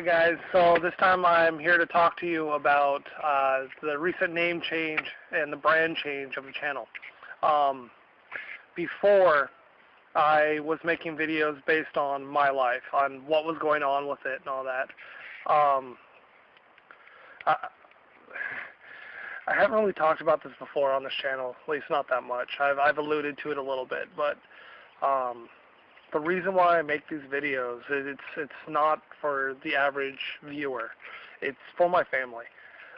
Alright guys, so this time I'm here to talk to you about the recent name change and the brand change of the channel. Before, I was making videos based on my life, on what was going on with it and all that. I haven't really talked about this before on this channel, at least not that much. I've alluded to it a little bit, but the reason why I make these videos is it's not for the average viewer. It's for my family.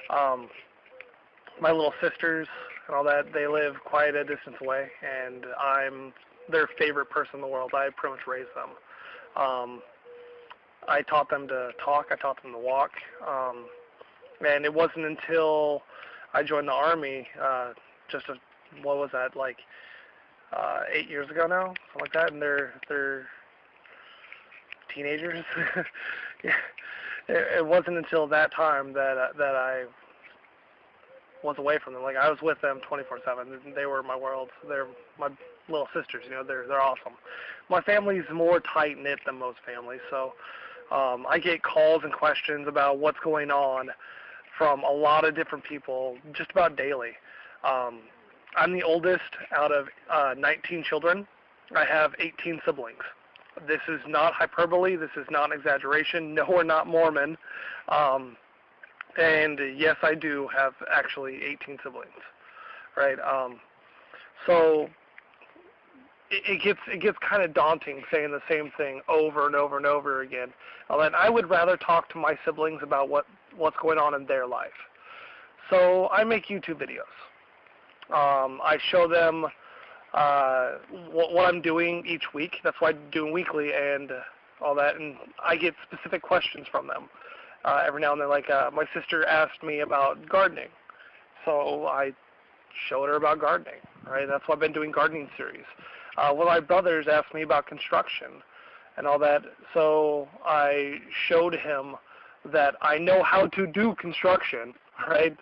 My little sisters and all that, they live quite a distance away, and I'm their favorite person in the world. I pretty much raised them. I taught them to talk. I taught them to walk. And it wasn't until I joined the Army, what was that, like 8 years ago now, something like that, and they're teenagers. Yeah. It wasn't until that time that I was away from them. Like, I was with them 24/7. They were my world. They're my little sisters. You know, they're awesome. My family's more tight knit than most families, so I get calls and questions about what's going on from a lot of different people, just about daily. I'm the oldest out of 19 children. I have 18 siblings. This is not hyperbole. This is not an exaggeration. No, we're not Mormon. And yes, I do have actually 18 siblings, right? So it gets kind of daunting saying the same thing over and over and over again. And I would rather talk to my siblings about what's going on in their life. So I make YouTube videos. I show them what I'm doing each week. That's why I'm doing weekly and all that. And I get specific questions from them every now and then. Like my sister asked me about gardening, so I showed her about gardening. Right? That's why I've been doing gardening series. One of my brothers asked me about construction and all that, so I showed him that I know how to do construction. Right?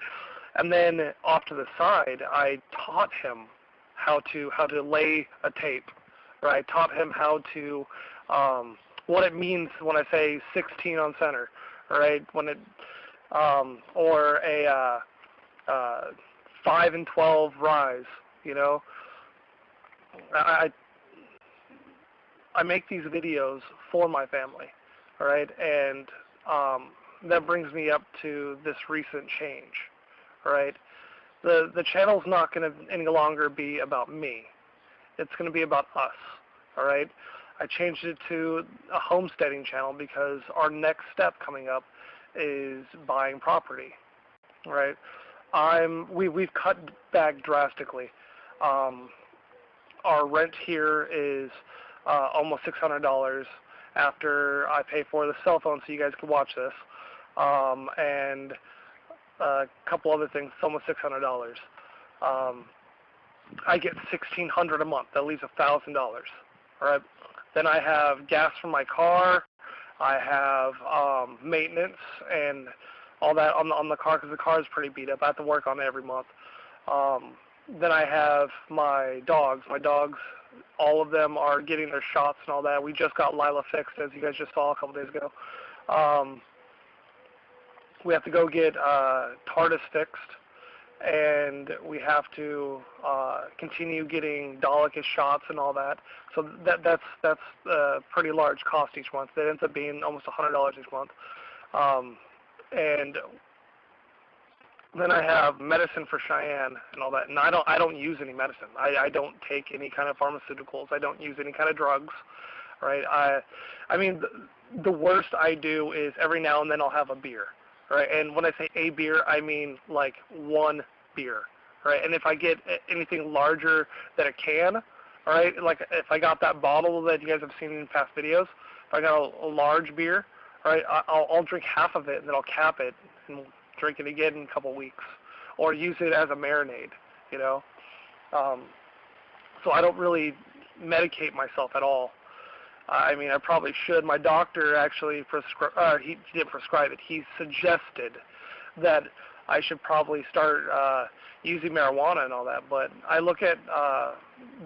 And then off to the side, I taught him how to lay a tape, right? I taught him how to what it means when I say 16 on center, right? When it or a 5 and 12 rise, you know. I make these videos for my family, all right? And that brings me up to this recent change. Right, the channel's not going to any longer be about me. It's going to be about us. All right, I changed it to a homesteading channel because our next step coming up is buying property. Right, we've cut back drastically. Our rent here is almost $600 after I pay for the cell phone, so you guys can watch this, and a couple other things. It's almost $600. I get $1,600 a month. That leaves $1,000. All right. Then I have gas for my car. I have maintenance and all that on the car because the car is pretty beat up. I have to work on it every month. Then I have my dogs. My dogs, all of them are getting their shots and all that. We just got Lila fixed, as you guys just saw a couple days ago. We have to go get TARDIS fixed, and we have to continue getting Dalek's shots and all that. So that's a pretty large cost each month. That ends up being almost $100 each month. And then I have medicine for Cheyenne and all that. And I don't use any medicine. I don't take any kind of pharmaceuticals. I don't use any kind of drugs. Right? I mean, the worst I do is every now and then I'll have a beer. Right, and when I say a beer, I mean like one beer, right? And if I get anything larger than a can, all right, like if I got that bottle that you guys have seen in past videos, if I got a large beer, all right, I'll drink half of it and then I'll cap it and drink it again in a couple weeks, or use it as a marinade, you know. So I don't really medicate myself at all. I mean, I probably should. My doctor actually he didn't prescribe it. He suggested that I should probably start using marijuana and all that. But I look at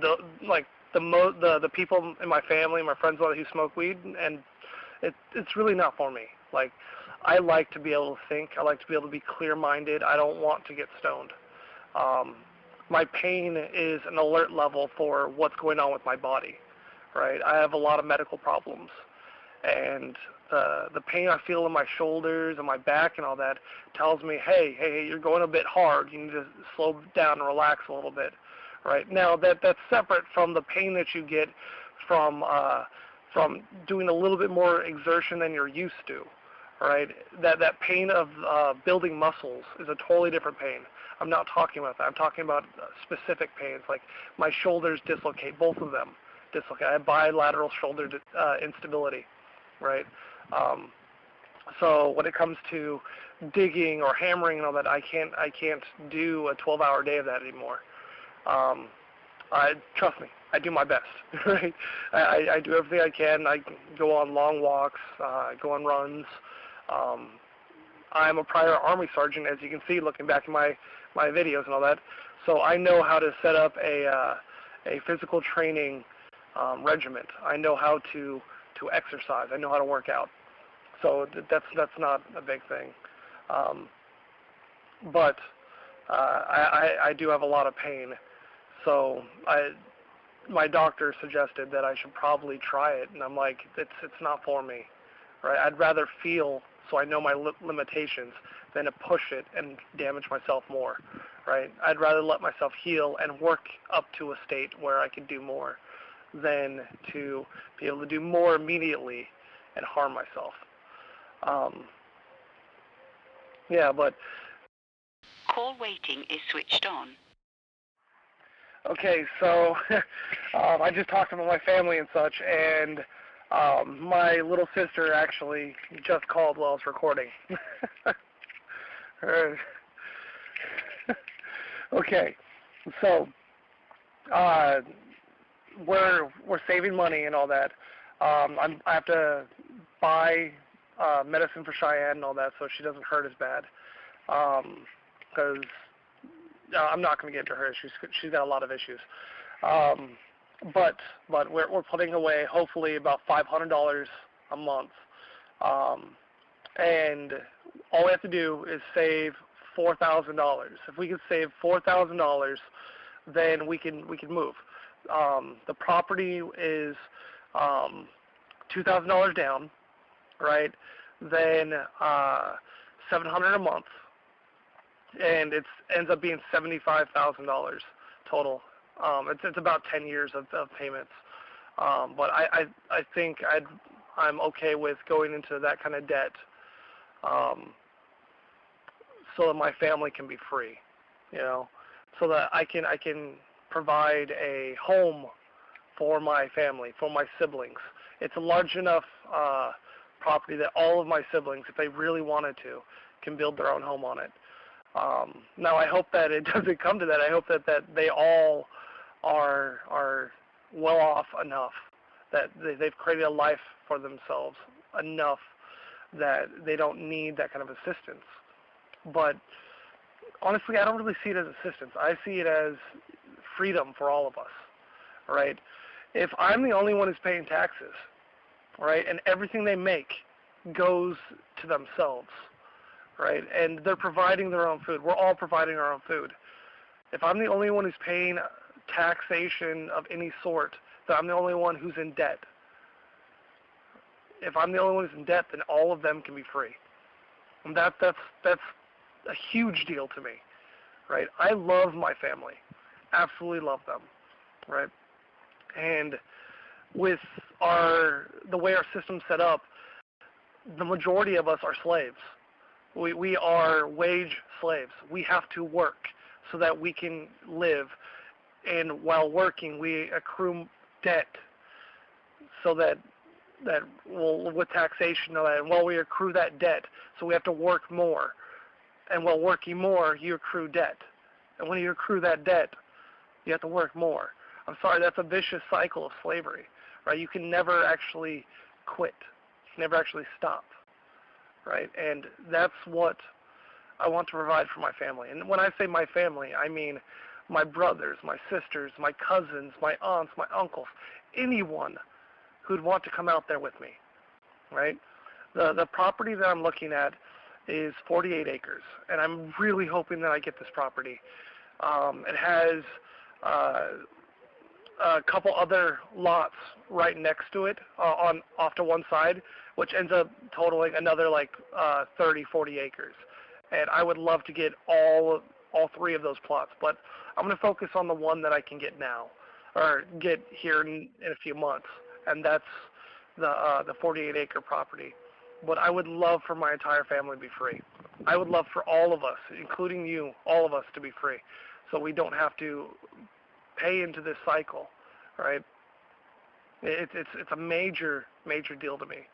the people in my family, my friends who smoke weed, and it's really not for me. Like, I like to be able to think. I like to be able to be clear-minded. I don't want to get stoned. My pain is an alert level for what's going on with my body, right? I have a lot of medical problems, and the pain I feel in my shoulders and my back and all that tells me, hey, you're going a bit hard. You need to slow down and relax a little bit, right? Now that's separate from the pain that you get from doing a little bit more exertion than you're used to, right? That pain of building muscles is a totally different pain. I'm not talking about that. I'm talking about specific pains, like my shoulders dislocate, both of them dislocate. I have bilateral shoulder instability, right? So when it comes to digging or hammering and all that, I can't do a 12-hour day of that anymore. Trust me, I do my best, right? I do everything I can. I go on long walks, go on runs. I'm a prior Army sergeant, as you can see, looking back at my videos and all that. So I know how to set up a physical training regiment. I know how to exercise. I know how to work out. So that's not a big thing. But I do have a lot of pain. So my doctor suggested that I should probably try it, and I'm like, it's not for me, right? I'd rather feel so I know my limitations than to push it and damage myself more, right? I'd rather let myself heal and work up to a state where I can do more than to be able to do more immediately and harm myself. Yeah, but... Call waiting is switched on. Okay, so I just talked about my family and such, and my little sister actually just called while I was recording. Okay, so we're saving money and all that. I have to buy medicine for Cheyenne and all that, so she doesn't hurt as bad. Because I'm not going to get into her issues. She's got a lot of issues. But we're putting away hopefully about $500 a month, and all we have to do is save $4,000. If we can save $4,000, then we can move. The property is $2,000 down, right? Then $700 a month, and it ends up being $75,000 total. It's about 10 years of payments, but I think I'm okay with going into that kind of debt, so that my family can be free, so that I can provide a home for my family, for my siblings. It's a large enough property that all of my siblings, if they really wanted to, can build their own home on it. Now I hope that it doesn't come to that. I hope that they all are well off enough that they've created a life for themselves enough that they don't need that kind of assistance. But honestly, I don't really see it as assistance. I see it as freedom for all of us, right? If I'm the only one who's paying taxes, right, and everything they make goes to themselves, right, and they're providing their own food. We're all providing our own food. If I'm the only one who's paying taxation of any sort, then I'm the only one who's in debt. If I'm the only one who's in debt, then all of them can be free. And that's a huge deal to me, right? I love my family, absolutely love them, right? And with the way our system's set up, the majority of us are slaves. We are wage slaves. We have to work so that we can live, and while working, we accrue debt so that with taxation and that, while we accrue that debt, so we have to work more, and while working more, you accrue debt, and when you accrue that debt, you have to work more. I'm sorry, that's a vicious cycle of slavery, right? You can never actually quit. You can never actually stop, right? And that's what I want to provide for my family. And when I say my family, I mean my brothers, my sisters, my cousins, my aunts, my uncles, anyone who'd want to come out there with me, right? The property that I'm looking at is 48 acres, and I'm really hoping that I get this property. It has a couple other lots right next to it on off to one side, which ends up totaling another like 30, 40 acres. And I would love to get all three of those plots, but I'm going to focus on the one that I can get now, or get here in a few months, and that's the 48 acre property. But I would love for my entire family to be free. I would love for all of us, including you, all of us to be free, so we don't have to pay into this cycle, right? It's a major deal to me,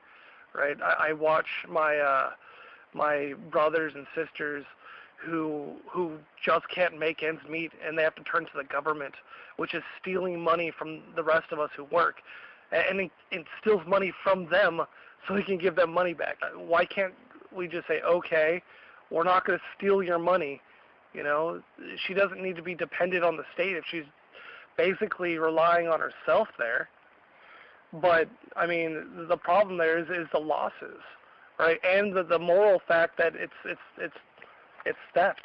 right? I watch my my brothers and sisters who just can't make ends meet, and they have to turn to the government, which is stealing money from the rest of us who work, and it steals money from them so we can give them money back. Why can't we just say, okay, we're not going to steal your money? You know, she doesn't need to be dependent on the state if she's basically relying on herself there. But I mean, the problem there is the losses, right? And the moral fact that it's theft.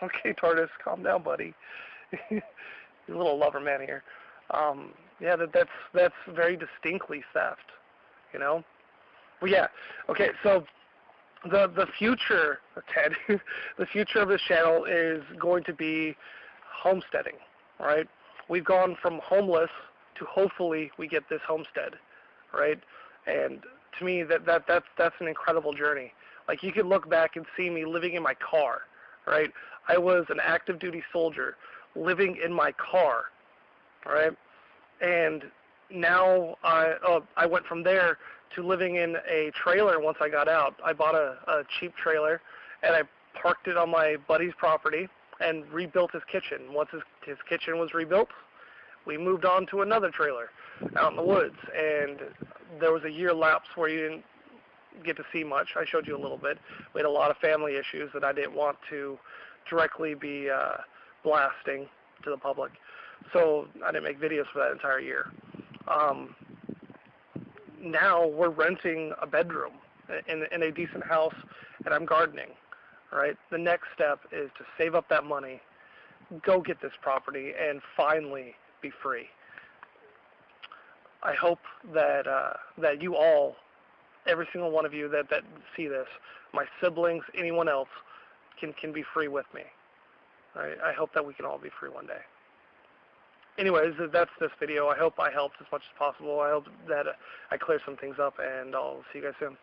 Okay, Tortoise, calm down, buddy. You little lover man here. Yeah, that's very distinctly theft, you know. Well, yeah. Okay, so the future, Ted, the future of this channel is going to be homesteading, right? We've gone from homeless to hopefully we get this homestead, right? And to me, that's an incredible journey. Like, you could look back and see me living in my car, right? I was an active duty soldier living in my car, right? And now I went from there to living in a trailer once I got out. I bought a cheap trailer, and I parked it on my buddy's property and rebuilt his kitchen. Once his kitchen was rebuilt, we moved on to another trailer out in the woods, and there was a year lapse where you didn't get to see much. I showed you a little bit. We had a lot of family issues that I didn't want to directly be blasting to the public, so I didn't make videos for that entire year. Now we're renting a bedroom in a decent house, and I'm gardening, right? The next step is to save up that money, go get this property, and finally be free. I hope that that you all, every single one of you that see this, my siblings, anyone else, can be free with me. Right? I hope that we can all be free one day. Anyways, that's this video. I hope I helped as much as possible. I hope that I clear some things up, and I'll see you guys soon.